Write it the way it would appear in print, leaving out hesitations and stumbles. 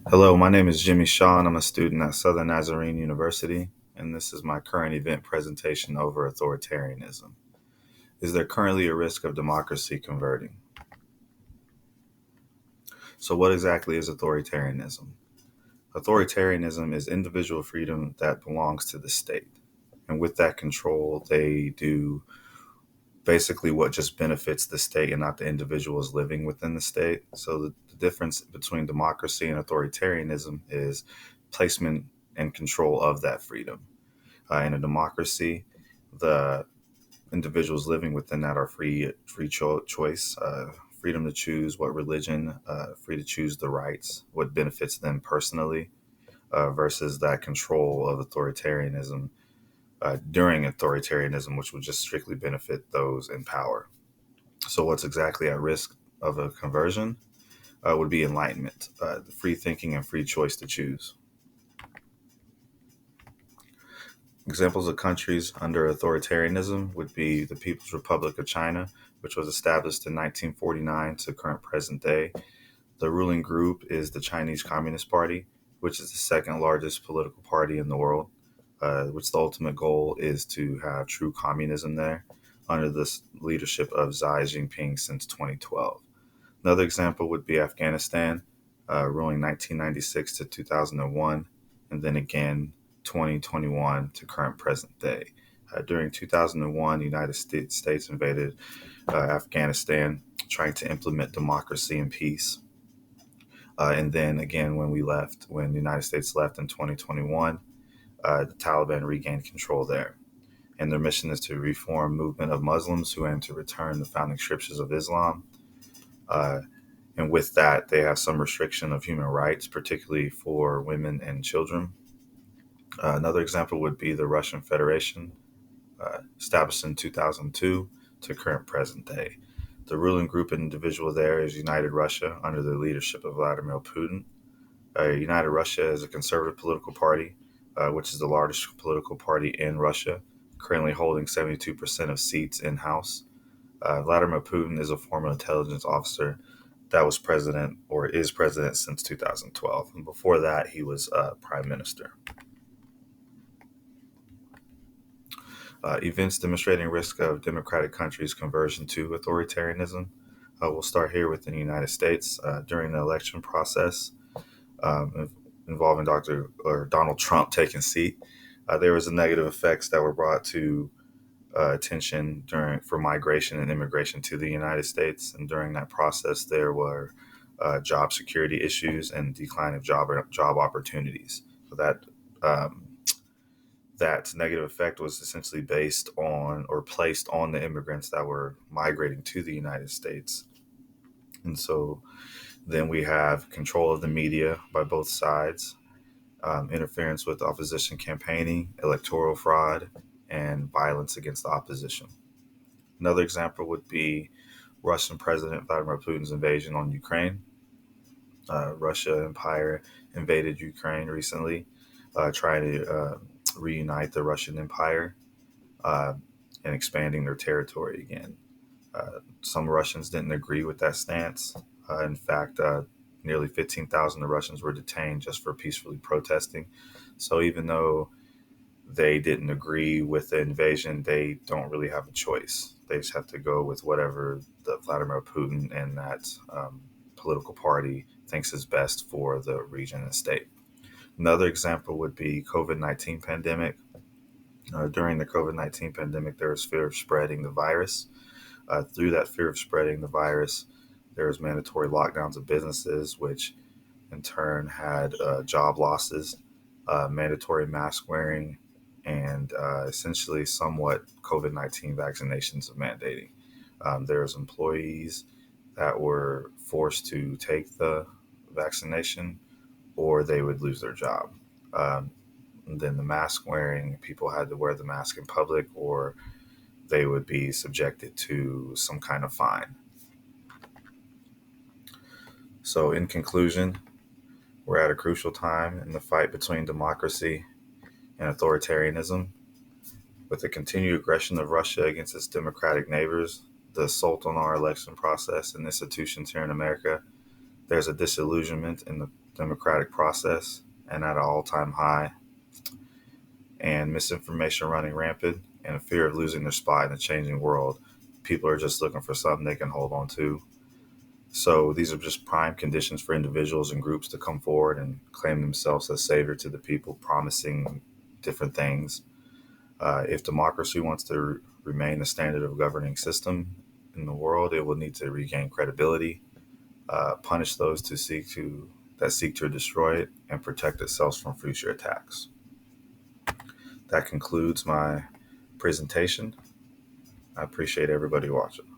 Hello, my name is Jimmy Shaw, and I'm a student at Southern Nazarene University, and this is my current event presentation over authoritarianism. Is there currently a risk of democracy converting? So, what exactly is authoritarianism? Authoritarianism is individual freedom that belongs to the state. And with that control, they do basically what just benefits the state and not the individuals living within the state. So, the difference between democracy and authoritarianism is placement and control of that freedom. In a democracy, the individuals living within that are choice, freedom to choose what religion, free to choose the rights, what benefits them personally, versus that control of authoritarianism during authoritarianism, which would just strictly benefit those in power. So, what's exactly at risk of a conversion would be enlightenment, the free thinking and free choice to choose. Examples of countries under authoritarianism would be the People's Republic of China, which was established in 1949 to current present day. The ruling group is the Chinese Communist Party, which is the second largest political party in the world, which the ultimate goal is to have true communism there under the leadership of Xi Jinping since 2012. Another example would be Afghanistan, ruling 1996 to 2001, and then again 2021 to current present day. During 2001, the United States invaded Afghanistan, trying to implement democracy and peace. And then again, when the United States left in 2021, the Taliban regained control there. And their mission is to reform movement of Muslims who aim to return the founding scriptures of Islam. Uh, and with that, they have some restriction of human rights, particularly for women and children. Another example would be the Russian Federation, established in 2002 to current present day. The ruling group and individual there is United Russia under the leadership of Vladimir Putin. United Russia is a conservative political party, which is the largest political party in Russia, currently holding 72% of seats in House. Vladimir Putin is a former intelligence officer that was president or is president since 2012. And before that, he was prime minister. Events demonstrating risk of democratic countries' conversion to authoritarianism. We'll start here within the United States. During the election process involving Dr. or Donald Trump taking seat, there was a negative effects that were brought to attention during for migration and immigration to the United States. And during that process, there were job security issues and decline of job opportunities. So um, that negative effect was essentially based on or placed on the immigrants that were migrating to the United States. And so then we have control of the media by both sides, interference with opposition campaigning, electoral fraud, and violence against the opposition. Another example would be Russian President Vladimir Putin's invasion on Ukraine. Russia Empire invaded Ukraine recently, trying to reunite the Russian Empire uh, and expanding their territory again. Some Russians didn't agree with that stance. In fact, nearly 15,000 Russians were detained just for peacefully protesting. So even though they didn't agree with the invasion, they don't really have a choice. They just have to go with whatever the Vladimir Putin and that political party thinks is best for the region and state. Another example would be COVID-19 pandemic. During the COVID-19 pandemic, there was fear of spreading the virus. Through that fear of spreading the virus, there was mandatory lockdowns of businesses, which in turn had job losses, mandatory mask wearing, and essentially somewhat COVID-19 vaccinations of mandating. There was employees that were forced to take the vaccination or they would lose their job. Um, and then the mask wearing, people had to wear the mask in public or they would be subjected to some kind of fine. So, in conclusion, we're at a crucial time in the fight between democracy and authoritarianism. With the continued aggression of Russia against its democratic neighbors, the assault on our election process and institutions here in America, there's a disillusionment in the democratic process and at an all-time high, and misinformation running rampant, and a fear of losing their spot in a changing world. People are just looking for something they can hold on to. So these are just prime conditions for individuals and groups to come forward and claim themselves as savior to the people, promising different things. If democracy wants to remain the standard of governing system in the world, it will need to regain credibility, punish those that seek to destroy it, and protect itself from future attacks. That concludes my presentation. I appreciate everybody watching.